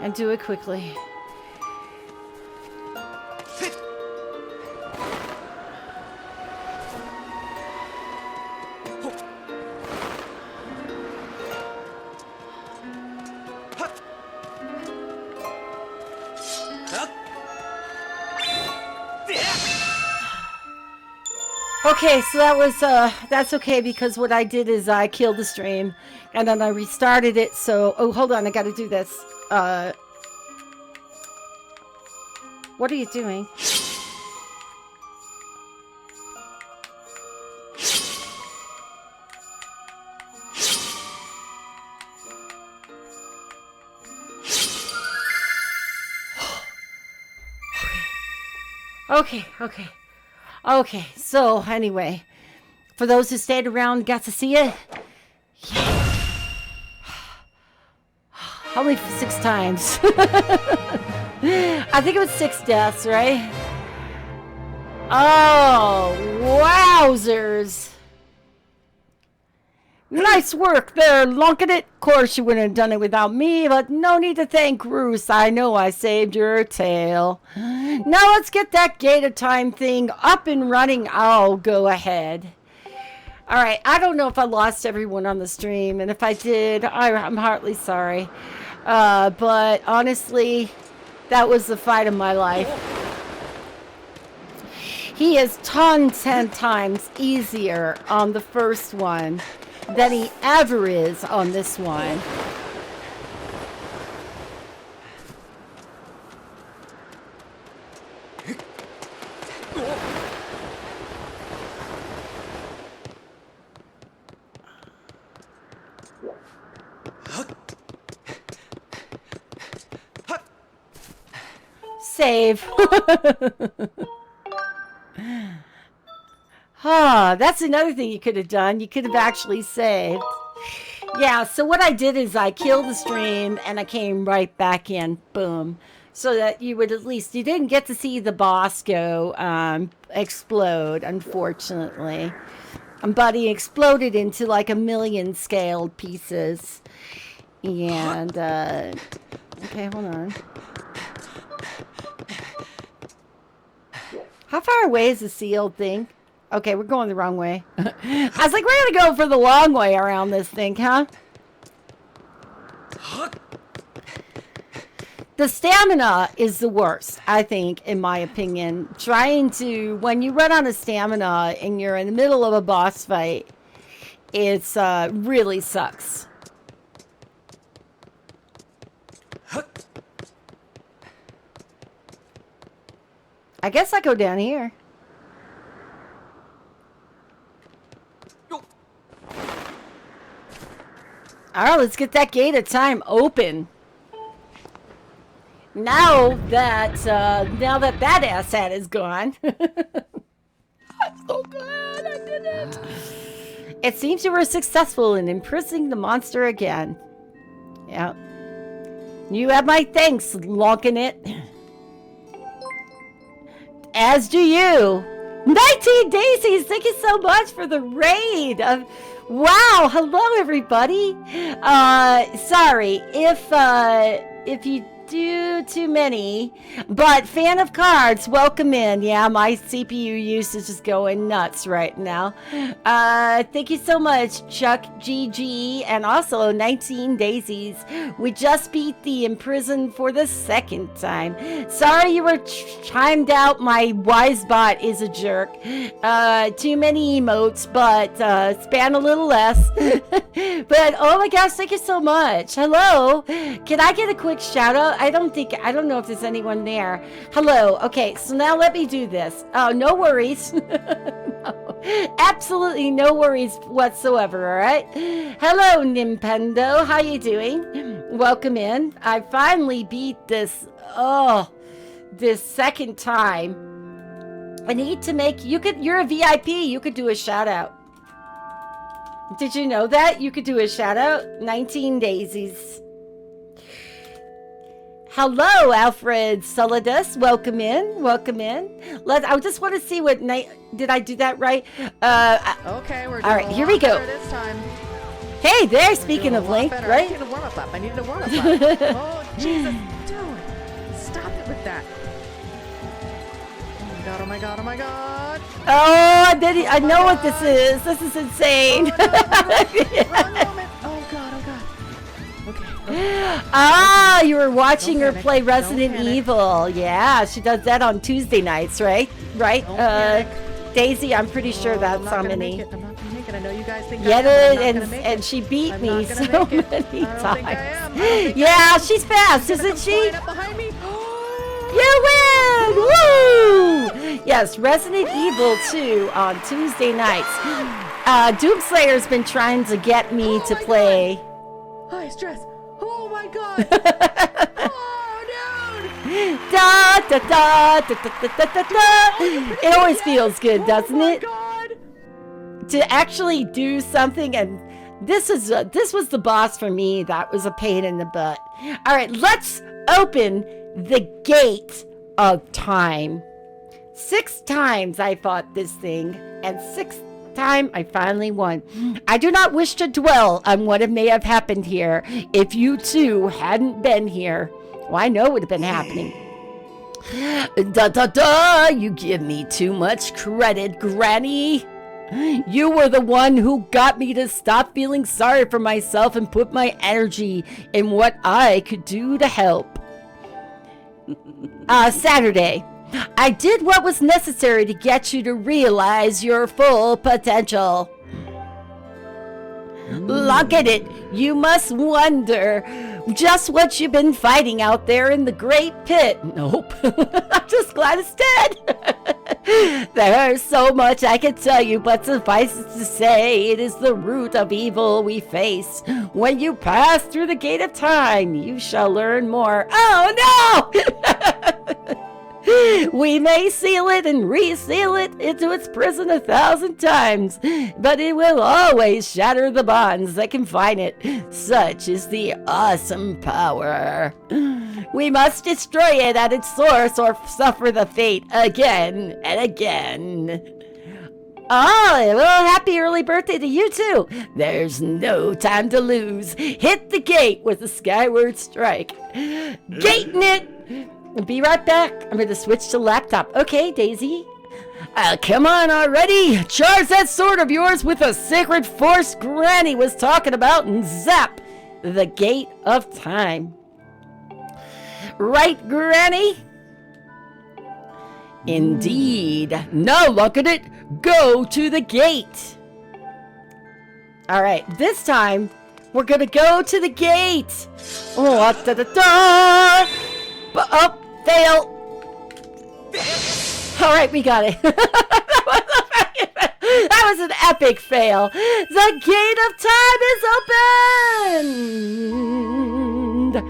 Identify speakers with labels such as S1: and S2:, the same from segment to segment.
S1: And do it quickly. Okay, so that was, that's okay because what I did is I killed the stream and then I restarted it. So, oh, hold on, I gotta do this. What are you doing? Okay, so anyway, for those who stayed around and got to see it, yeah. Only 6 times. I think it was 6 deaths, right? Oh, wowzers. Nice work there, Lunkin' It. Of course, you wouldn't have done it without me, but no need to thank Roos. I know I saved your tail. Now let's get that Gator Time thing up and running. I'll go ahead. All right, I don't know if I lost everyone on the stream, and if I did, I'm heartily sorry. But honestly, that was the fight of my life. He is 10 times easier on the first one than he ever is on this one. Save. That's another thing you could have done. You could have actually saved. Yeah, so what I did is I killed the stream and I came right back in. Boom. So that you would at least, you didn't get to see the boss go explode, unfortunately. But he exploded into like 1,000,000 scaled pieces. And, okay, hold on. How far away is the sealed thing? Okay, we're going the wrong way. I was like, we're going to go for the long way around this thing, huh? The stamina is the worst, I think, in my opinion. Trying to, when you run out of stamina and you're in the middle of a boss fight, it's really sucks. I guess I go down here. All right, let's get that gate of time open. Now that that asshat is gone. I'm so glad I did it. It seems you were successful in imprisoning the monster again. Yeah. You have my thanks, Lunkin' It. As do you. 19 Daisies, thank you so much for the raid. Wow, hello everybody. Sorry if you do too many, but fan of cards, welcome in. Yeah, my CPU usage is going nuts right now. Thank you so much, Chuck GG, and also 19 Daisies. We just beat the imprisoned for the 2nd time. Sorry you were chimed out. My wise bot is a jerk. Too many emotes, but span a little less. But oh my gosh, thank you so much. Hello, can I get a quick shout out? I don't know if there's anyone there. Hello. Okay, so now let me do this. Oh, no worries. No, absolutely no worries whatsoever, all right? Hello, Nintendo. How you doing? Welcome in. I finally beat this, this 2nd time. I need to make, you're a VIP. You could do a shout out. Did you know that? You could do a shout out. 19 Daisies. Hello, Alfred Solidus. Welcome in. Welcome in. I just want to see what night. Did I do that right?
S2: Okay, we're doing
S1: all right. Here we go.
S2: This time.
S1: Hey, there. Speaking of Link, right?
S2: I needed a warm up. Oh, Jesus, dude. Stop it with that. Oh my god, oh my god, oh my god.
S1: Oh, I know what this is. This is insane.
S2: Oh, no. Wrong moment. Oh god, oh god. Okay.
S1: Ah, you were watching her
S2: panic.
S1: play
S2: Don't
S1: Resident
S2: panic.
S1: Evil. Yeah, she does that on Tuesday nights, right? Right?
S2: Don't panic.
S1: Daisy, I'm pretty sure
S2: Oh,
S1: that's
S2: I'm not
S1: how
S2: gonna
S1: many.
S2: make it. I'm not gonna make it. I know you guys think
S1: Yeah,
S2: I am, but I'm not gonna
S1: and
S2: make
S1: and
S2: it.
S1: she beat
S2: I'm
S1: me
S2: not gonna
S1: so
S2: make it.
S1: many
S2: I don't think I
S1: times.
S2: am. I don't think I
S1: Yeah,
S2: am.
S1: she's fast,
S2: She's gonna
S1: isn't
S2: come
S1: she?
S2: flying up behind me.
S1: You win! Woo! Yes, Resident Evil 2 on Tuesday nights. Doomslayer's been trying to get me to
S2: my
S1: play.
S2: High stress. Oh my god. Oh, dude.
S1: Da, da, da, da, da, da, da, da. It always feels good, doesn't it?
S2: Oh my god.
S1: To actually do something, and this was the boss for me. That was a pain in the butt. All right, let's open the gate of time. 6 times I fought this thing, and 6th time I finally won. I do not wish to dwell on what may have happened here. If you two hadn't been here, well, I know it would have been happening. Da da da! You give me too much credit, Granny. You were the one who got me to stop feeling sorry for myself and put my energy in what I could do to help. Saturday. I did what was necessary to get you to realize your full potential. Look at it. You must wonder just what you've been fighting out there in the Great Pit. Nope. I'm just glad it's dead. There's so much I could tell you, but suffice it to say, it is the root of evil we face. When you pass through the gate of time, you shall learn more. Oh, no! We may seal it and reseal it into its prison 1,000 times, but it will always shatter the bonds that confine it. Such is the awesome power. We must destroy it at its source or suffer the fate again and again. Oh, well, happy early birthday to you too. There's no time to lose. Hit the gate with a Skyward strike. Gating it! Be right back. I'm going to switch to laptop. Okay, Daisy. Come on already. Charge that sword of yours with a sacred force Granny was talking about and zap the gate of time. Right, Granny? Indeed. Now look at it. Go to the gate. All right, this time we're going to go to the gate. Oh, da da da. Oh, fail. All right, we got it. That was an epic fail. The gate of time is opened.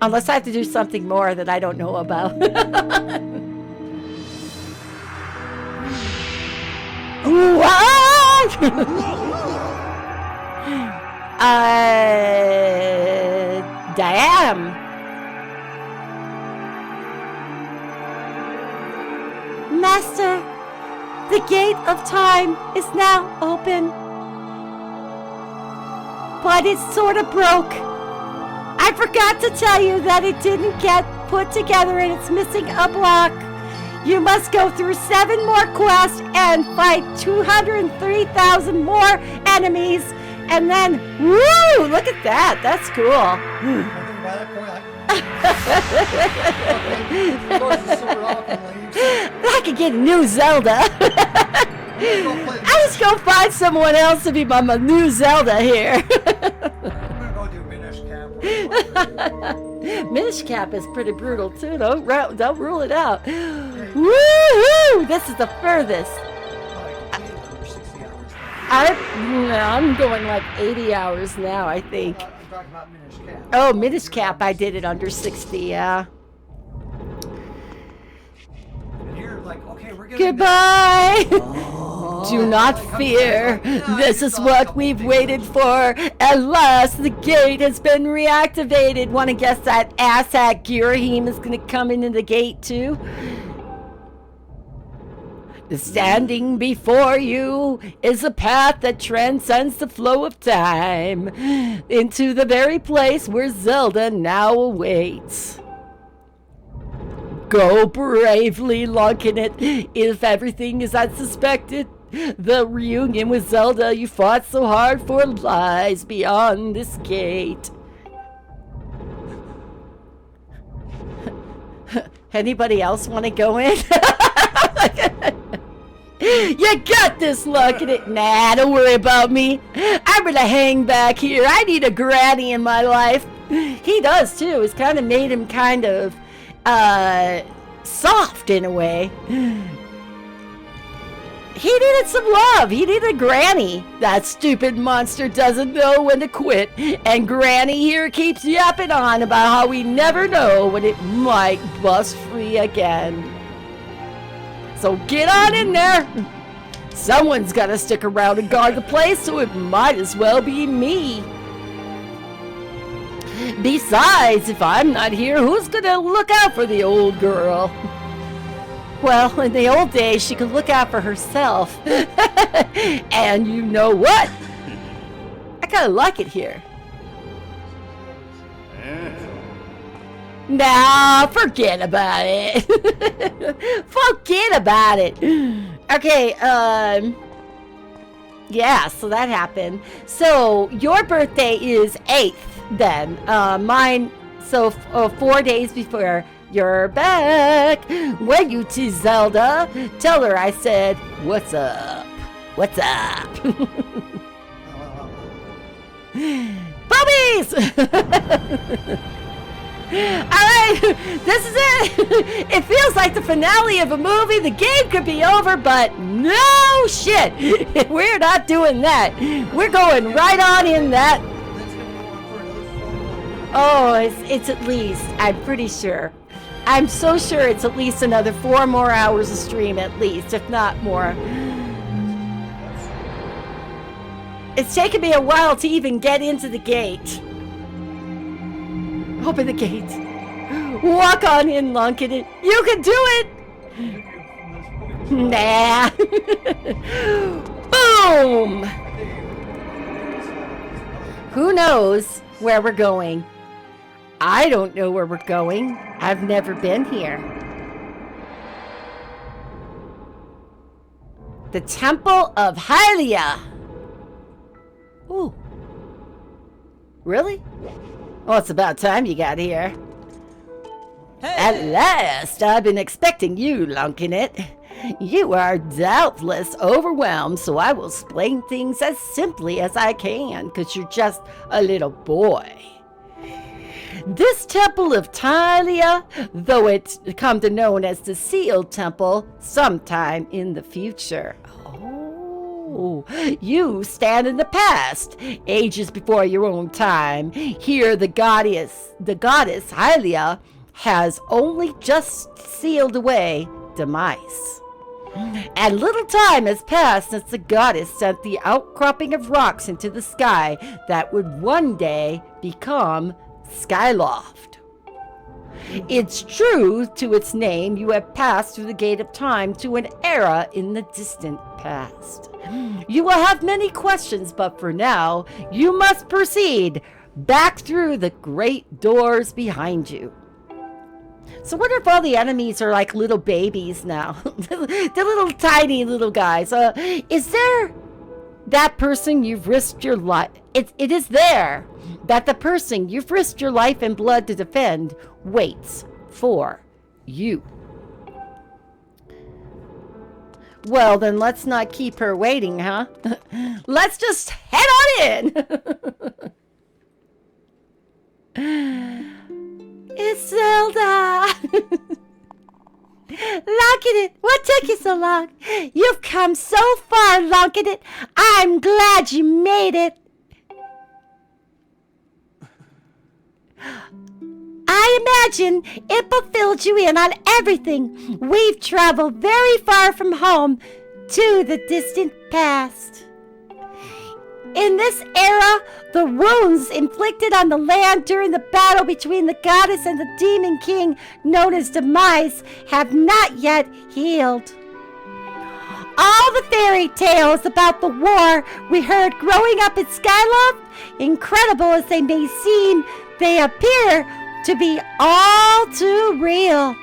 S1: Unless I have to do something more that I don't know about. Damn. Master, the gate of time is now open. But it's sort of broke. I forgot to tell you that it didn't get put together and it's missing a block. You must go through 7 more quests and fight 203,000 more enemies. And then, woo, look at that. That's cool. I could get a new Zelda. I just go find someone else to be my new Zelda here.
S3: I'm gonna go do Minish Cap.
S1: Minish Cap is pretty brutal too. Don't rule it out. Woohoo! This is the furthest. I'm going like 80 hours now, I think.
S3: I'm talking about Minish Cap.
S1: Oh, Minish Cap, I did it under 60, yeah.
S3: And you're like, okay, we're gonna.
S1: Goodbye! Do not fear. This is what we've waited for. At last, the gate has been reactivated. Want to guess that asshat Girahim is going to come into the gate too? Standing before you is a path that transcends the flow of time into the very place where Zelda now awaits. Go bravely, Lunkin' It, if everything is as suspected. The reunion with Zelda you fought so hard for lies beyond this gate. Anybody else want to go in? You got this, Lunkin' It. Nah, don't worry about me. I'm gonna hang back here. I need a granny in my life. He does too. It's kind of made him kind of soft in a way. He needed some love. He needed a granny. That stupid monster doesn't know when to quit. And Granny here keeps yapping on about how we never know when it might bust free again. So get on in there. Someone's got to stick around and guard the place, so it might as well be me. Besides, if I'm not here, who's going to look out for the old girl? Well, in the old days, she could look out for herself. And you know what? I kind of like it here. Nah, forget about it. Forget about it. Okay, yeah, so that happened. So, your birthday is 8th then. Mine, so 4 days before you're back. When you to Zelda, tell her I said, what's up? What's up? Puppies! Alright, this is it. It feels like the finale of a movie. The game could be over, but no shit. We're not doing that. We're going right on in that. Oh, it's at least, I'm pretty sure. I'm so sure it's at least another 4 more hours of stream at least, if not more. It's taken me a while to even get into the gate. Open the gate. Walk on in, Lunkin' It. You can do it! Nah. Boom! Who knows where we're going? I don't know where we're going. I've never been here. The Temple of Hylia. Ooh. Really? Well, it's about time you got here. Hey. At last, I've been expecting you, Lunkin' It. You are doubtless overwhelmed, so I will explain things as simply as I can, because you're just a little boy. This Temple of Hylia, though it's come to known as the Sealed Temple, sometime in the future. Oh, you stand in the past, ages before your own time. Here, the goddess Hylia has only just sealed away demise. And little time has passed since the goddess sent the outcropping of rocks into the sky that would one day become Skyloft. It's true to its name, you have passed through the gate of time to an era in the distant past. You will have many questions, but for now, you must proceed back through the great doors behind you. So what if all the enemies are like little babies now? The little tiny little guys. Is there that person you've risked your life? It is there that the person you've risked your life and blood to defend waits for you. Well, then let's not keep her waiting, huh? Let's just head on in. It's Zelda! Lunkin' It, what took you so long? You've come so far, Lunkin' It. I'm glad you made it. I imagine it fulfilled you in on everything. We've traveled very far from home to the distant past. In this era, the wounds inflicted on the land during the battle between the goddess and the demon king, known as Demise, have not yet healed. all the fairy tales about the war we heard growing up in Skyloft, incredible as they may seem, they appear to be all too real.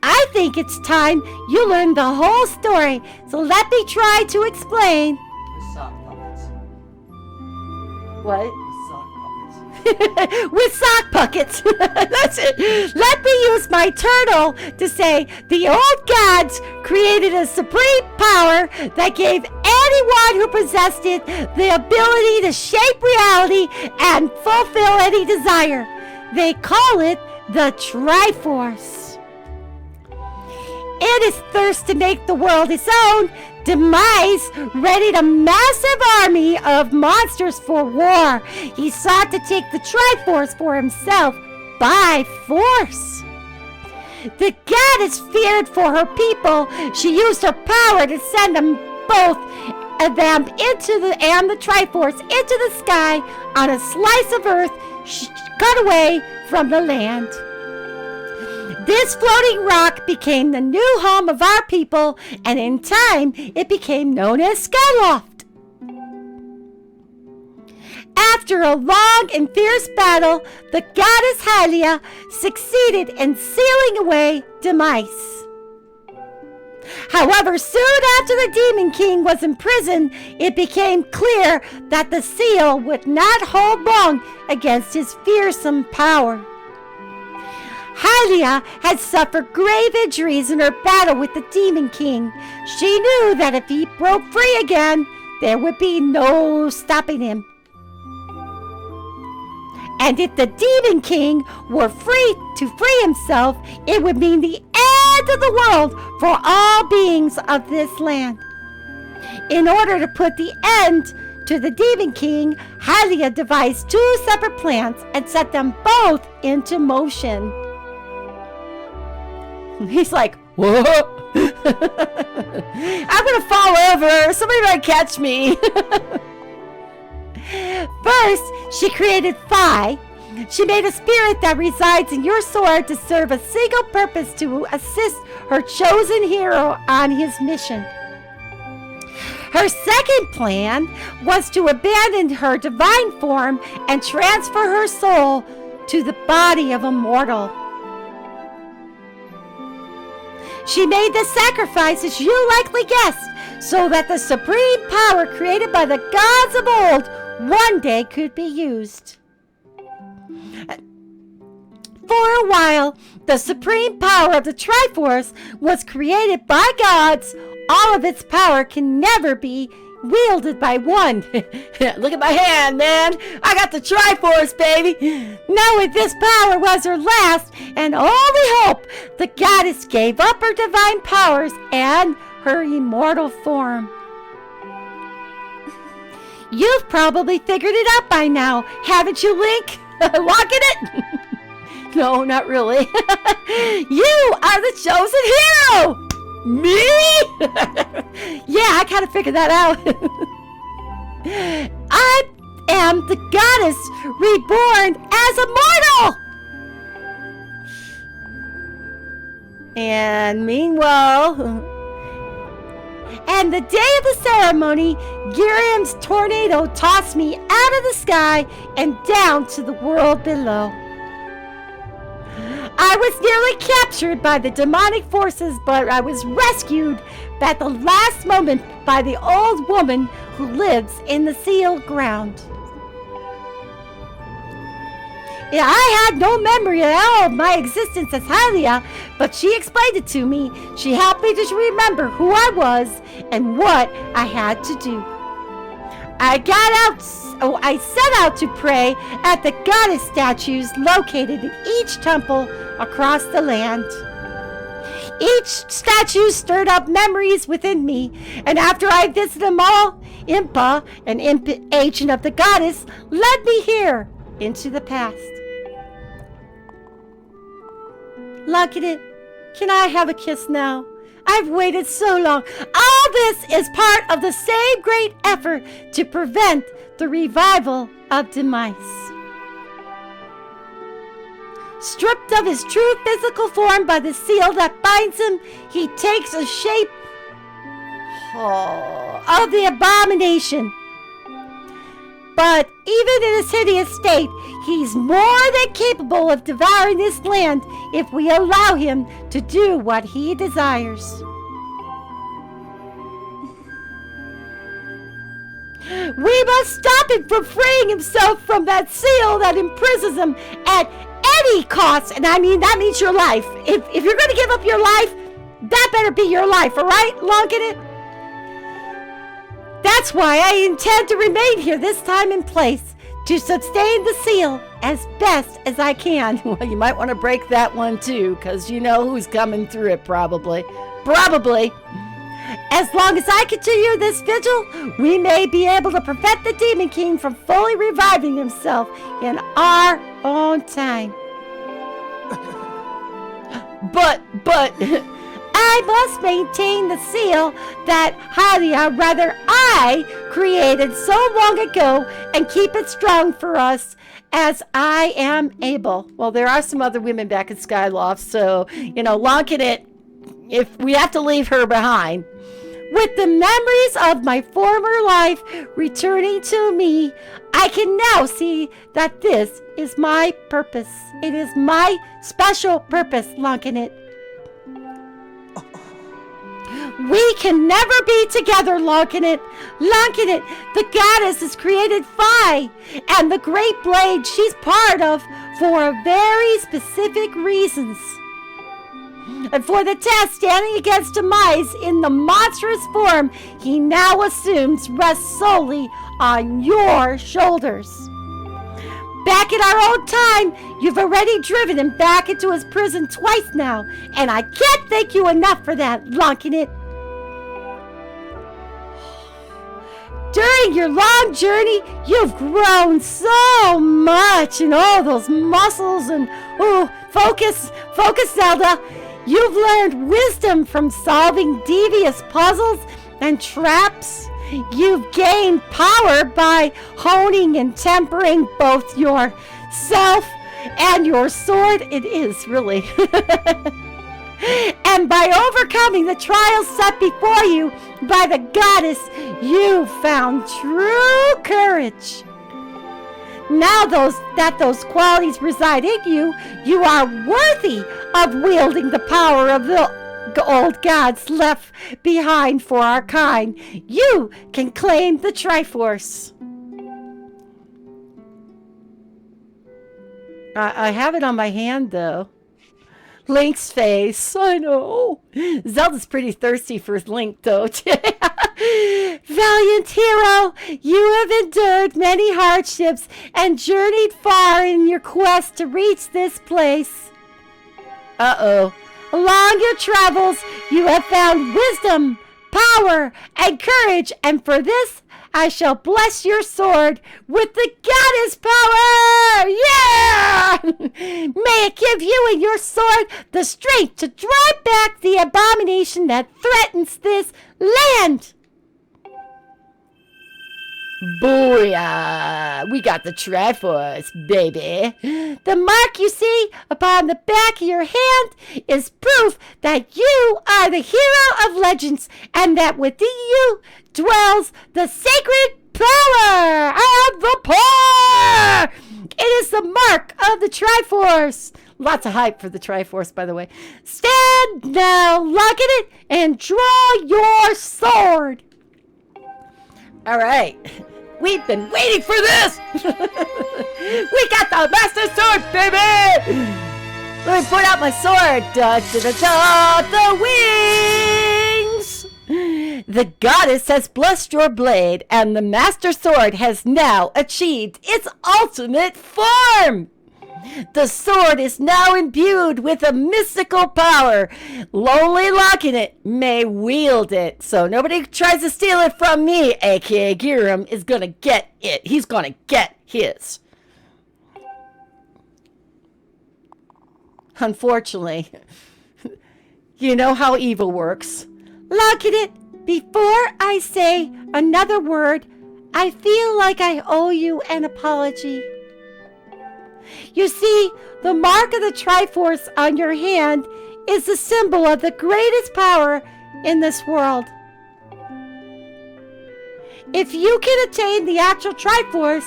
S1: I think it's time you learn the whole story, so let me try to explain.
S3: With sock puppets.
S1: What?
S3: With sock puppets.
S1: With sock buckets. That's it. Let me use my turtle to say the old gods created a supreme power that gave anyone who possessed it the ability to shape reality and fulfill any desire. They call it the Triforce. In his thirst to make the world his own, Demise readied a massive army of monsters for war. He sought to take the Triforce for himself by force. The goddess feared for her people. She used her power to send them both and the Triforce into the sky on a slice of earth cut away from the land. This floating rock became the new home of our people, and in time, it became known as Skyloft. After a long and fierce battle, the goddess Hylia succeeded in sealing away Demise. However, soon after the Demon King was imprisoned, it became clear that the seal would not hold long against his fearsome power. Hylia had suffered grave injuries in her battle with the Demon King. She knew that if he broke free again, there would be no stopping him. And if the Demon King were free himself, it would mean the end of the world for all beings of this land. In order to put the end to the Demon King, Hylia devised 2 separate plans and set them both into motion. He's like, what? I'm gonna fall over. Somebody might catch me. First, she created Phi. She made a spirit that resides in your sword to serve a single purpose, to assist her chosen hero on his mission. Her second plan was to abandon her divine form and transfer her soul to the body of a mortal. She made the sacrifices you likely guessed, so that the supreme power created by the gods of old one day could be used. For a while, the supreme power of the Triforce was created by gods. All of its power can never be wielded by one. Look at my hand, man. I got the Triforce, baby. Knowing this power was her last and only hope, the goddess gave up her divine powers and her immortal form. You've probably figured it out by now, haven't you, Link? Locking it? No, not really. You are the chosen hero! Me? Yeah, I kind of figured that out. I am the goddess reborn as a mortal! And meanwhile, and the day of the ceremony, Giriam's tornado tossed me out of the sky and down to the world below. I was nearly captured by the demonic forces, but I was rescued at the last moment by the old woman who lives in the sealed ground. Yeah, I had no memory at all of my existence as Hylia, but she explained it to me. She helped me to remember who I was and what I had to do. I set out to pray at the goddess statues located in each temple across the land. Each statue stirred up memories within me, and after I visited them all, Impa, an agent of the goddess, led me here into the past. Look at it. Can I have a kiss now? I've waited so long. All this is part of the same great effort to prevent the revival of Demise. Stripped of his true physical form by the seal that binds him, he takes a shape of the abomination. But even in his hideous state, he's more than capable of devouring this land if we allow him to do what he desires. We must stop him from freeing himself from that seal that imprisons him at any cost. And I mean, that means your life. If you're going to give up your life, that better be your life, all right, Longinit? That's why I intend to remain here this time and place, to sustain the seal as best as I can. Well, you might want to break that one too, because you know who's coming through it probably. Probably. As long as I continue this vigil, we may be able to prevent the Demon King from fully reviving himself in our own time. But, I must maintain the seal that I created so long ago and keep it strong for us as I am able. Well, there are some other women back in Skyloft, so, Longinit, if we have to leave her behind. With the memories of my former life returning to me, I can now see that this is my purpose. It is my special purpose, Longinit. We can never be together, Longinit. Longinit, the goddess is created Phi, and the great blade she's part of for very specific reasons. And for the test standing against Demise in the monstrous form he now assumes rests solely on your shoulders. Back in our own time, you've already driven him back into his prison twice now, and I can't thank you enough for that, Longinit. During your long journey, you've grown so much in all those muscles and, focus, Zelda. You've learned wisdom from solving devious puzzles and traps. You've gained power by honing and tempering both yourself and your sword. It is really. And by overcoming the trials set before you by the goddess, you found true courage. Now that those qualities reside in you, you are worthy of wielding the power of the old gods left behind for our kind. You can claim the Triforce. I have it on my hand, though. Link's face. I know. Zelda's pretty thirsty for Link, though. Valiant hero, you have endured many hardships and journeyed far in your quest to reach this place. Along your travels, you have found wisdom, power, and courage, and for this, I shall bless your sword with the goddess power! Yeah! May it give you and your sword the strength to drive back the abomination that threatens this land! Booyah! We got the Triforce, baby. The mark you see upon the back of your hand is proof that you are the hero of legends and that within you dwells the sacred power of the poor! It is the mark of the Triforce. Lots of hype for the Triforce, by the way. Stand now, lock it, and draw your sword. All right. We've been waiting for this! We got the Master Sword, baby! Let me put out my sword. Da, da, da, da, the wings! The goddess has blessed your blade, and the Master Sword has now achieved its ultimate form! The sword is now imbued with a mystical power. Lonely Longinit may wield it. So nobody tries to steal it from me, aka Giram, is gonna get it. He's gonna get his. Unfortunately, you know how evil works. Longinit, before I say another word, I feel like I owe you an apology. You see, the mark of the Triforce on your hand is the symbol of the greatest power in this world. If you can attain the actual Triforce,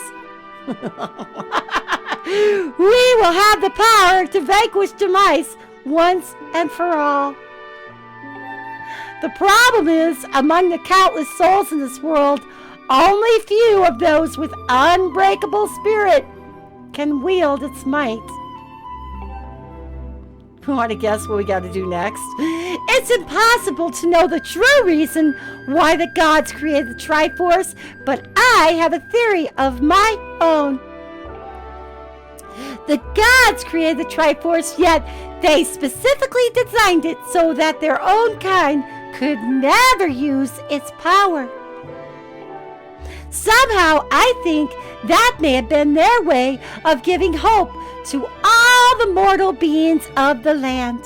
S1: we will have the power to vanquish demise once and for all. The problem is, among the countless souls in this world, only few of those with unbreakable spirit can wield its might. Want to guess what we got to do next? It's impossible to know the true reason why the gods created the Triforce, but I have a theory of my own. The gods created the Triforce, yet they specifically designed it so that their own kind could never use its power. Somehow, I think that may have been their way of giving hope to all the mortal beings of the land.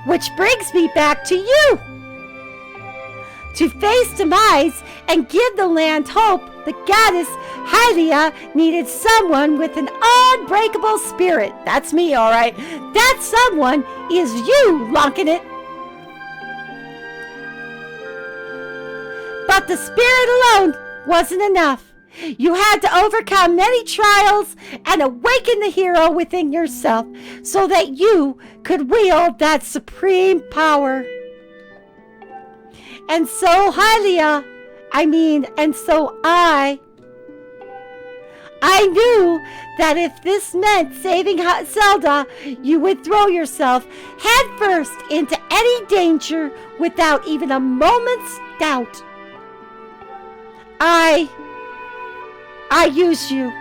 S1: Which brings me back to you. To face demise and give the land hope, the goddess Hylia needed someone with an unbreakable spirit. That's me, all right. That someone is you, Lonkinit. But the spirit alone wasn't enough. You had to overcome many trials and awaken the hero within yourself so that you could wield that supreme power. And so Hylia, and so I knew that if this meant saving Zelda, you would throw yourself headfirst into any danger without even a moment's doubt. I use you.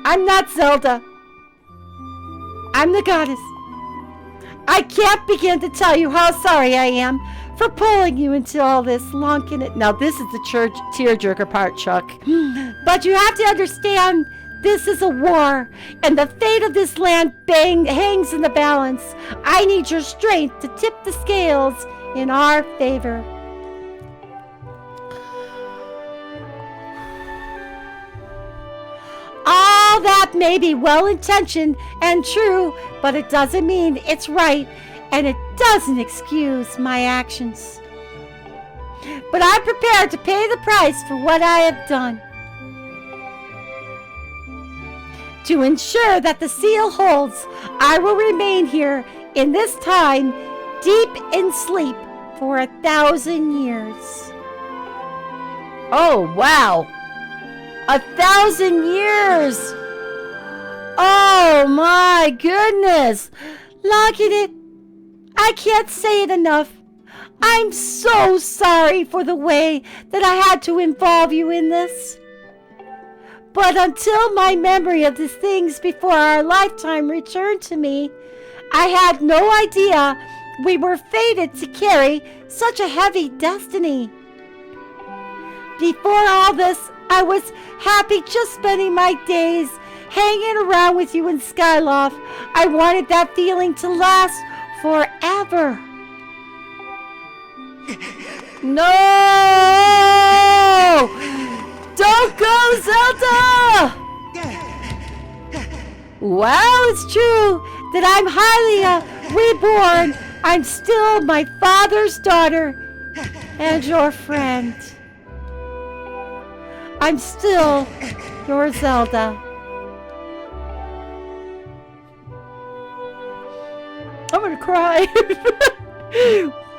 S1: I'm not Zelda. I'm the goddess. I can't begin to tell you how sorry I am for pulling you into all this Lonkinit. Now, this is the tearjerker part, Chuck. But you have to understand, this is a war, and the fate of this land hangs in the balance. I need your strength to tip the scales in our favor. All that may be well-intentioned and true, but it doesn't mean it's right, and it doesn't excuse my actions. But I'm prepared to pay the price for what I have done. To ensure that the seal holds, I will remain here in this time, deep in sleep, for 1,000 years. Oh, wow! 1,000 years! Oh my goodness! Lonkinit, I can't say it enough. I'm so sorry for the way that I had to involve you in this. But until my memory of the things before our lifetime returned to me, I had no idea we were fated to carry such a heavy destiny. Before all this, I was happy just spending my days hanging around with you in Skyloft. I wanted that feeling to last forever. No! Don't go, Zelda! Well, it's true that I'm Hylia reborn. I'm still my father's daughter and your friend. I'm still your Zelda. I'm gonna cry.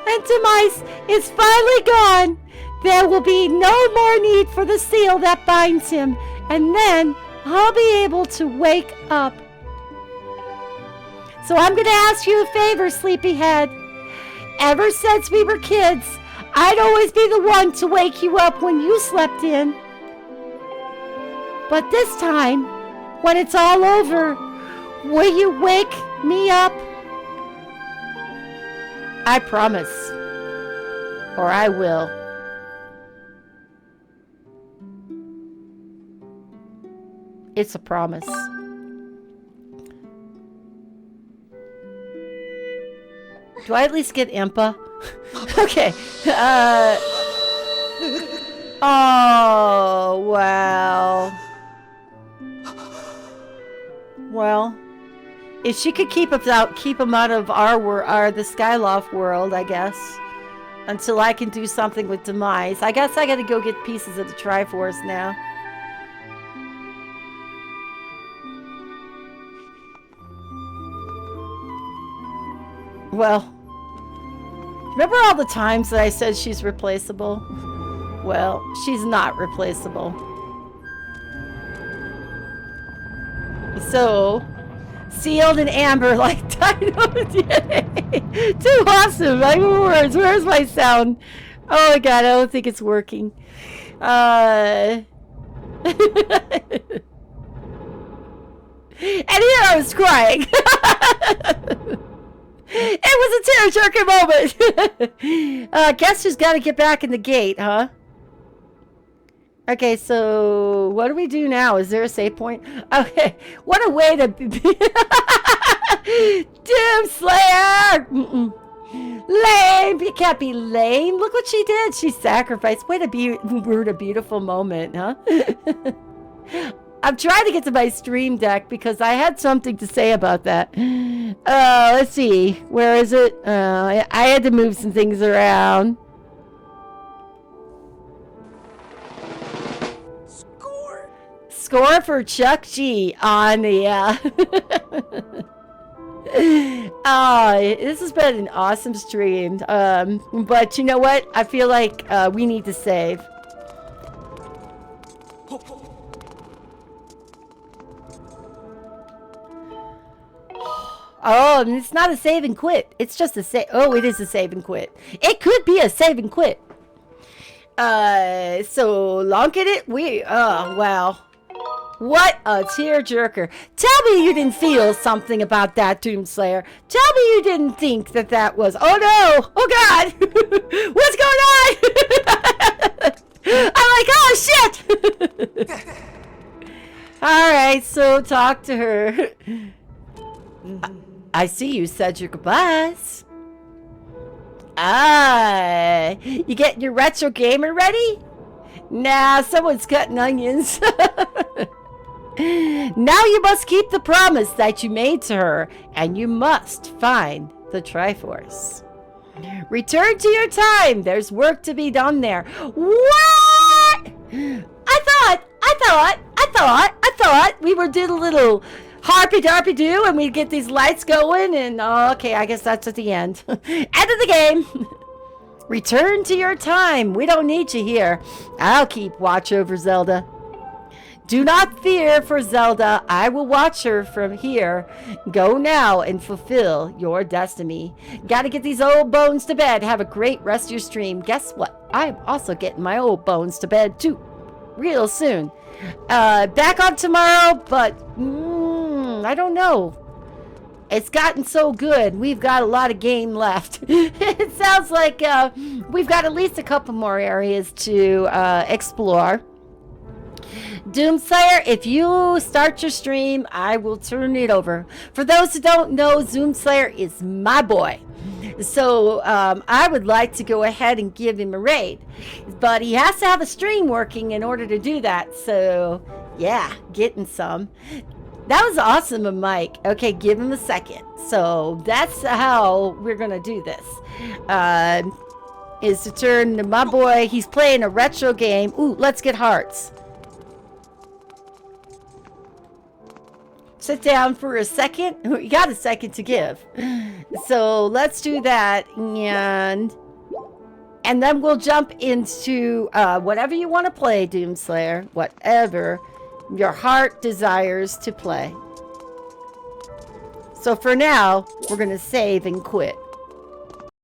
S1: And demise is finally gone. There will be no more need for the seal that binds him, and then I'll be able to wake up. So I'm gonna ask you a favor, Sleepyhead. Ever since we were kids, I'd always be the one to wake you up when you slept in. But this time, when it's all over, will you wake me up? I promise. Or I will. It's a promise. Do I at least get Impa? Okay. Oh, wow. Well, if she could keep us out, keep them out of the Skyloft world, I guess. Until I can do something with Demise. I guess I gotta go get pieces of the Triforce now. Well, remember all the times that I said she's replaceable? Well, she's not replaceable. So, sealed in amber like Dino DNA. Too awesome. My words. Where's my sound? Oh my god, I don't think it's working. And here I was crying. It was a tear-jerking moment. Guess who's got to get back in the gate, huh? Okay, so what do we do now? Is there a save point? Okay, what a way to Doomslayer! Lame! You can't be lame. Look what she did. She sacrificed. Way to be rude, a beautiful moment, huh? I'm trying to get to my stream deck because I had something to say about that. Let's see. Where is it? I had to move some things around. Score for Chuck G on the, this has been an awesome stream. But you know what? I feel like, we need to save. Oh, and it's not a save and quit. It's just a save. Oh, it is a save and quit. It could be a save and quit. So long at it. Oh, wow. What a tearjerker. Tell me you didn't feel something about that, Doomslayer. Tell me you didn't think that that was... Oh, no. Oh, God. What's going on? I'm like, oh, shit. All right, so talk to her. I see you said your goodbyes. You getting your retro gamer ready? Nah, someone's cutting onions. Now you must keep the promise that you made to her, and you must find the Triforce. Return to your time. There's work to be done there. What? I thought we were doing a little harpy-darpy-doo and we'd get these lights going and, oh, okay, I guess that's at the end. End of the game. Return to your time. We don't need you here. I'll keep watch over Zelda. Do not fear for Zelda. I will watch her from here. Go now and fulfill your destiny. Gotta get these old bones to bed. Have a great rest of your stream. Guess what? I'm also getting my old bones to bed too. Real soon. Back on tomorrow, but I don't know. It's gotten so good. We've got a lot of game left. It sounds like we've got at least a couple more areas to explore. Doomslayer, if you start your stream, I will turn it over. For those who don't know, Doomslayer is my boy. So I would like to go ahead and give him a raid. But he has to have a stream working in order to do that. So, yeah, getting some. That was awesome of Mike. Okay, give him a second. So that's how we're going to do this. Is to turn to my boy. He's playing a retro game. Ooh, let's get hearts. Sit down for a second. You got a second to give. So let's do that. And then we'll jump into whatever you want to play, Doomslayer. Whatever your heart desires to play. So for now, we're going to save and quit.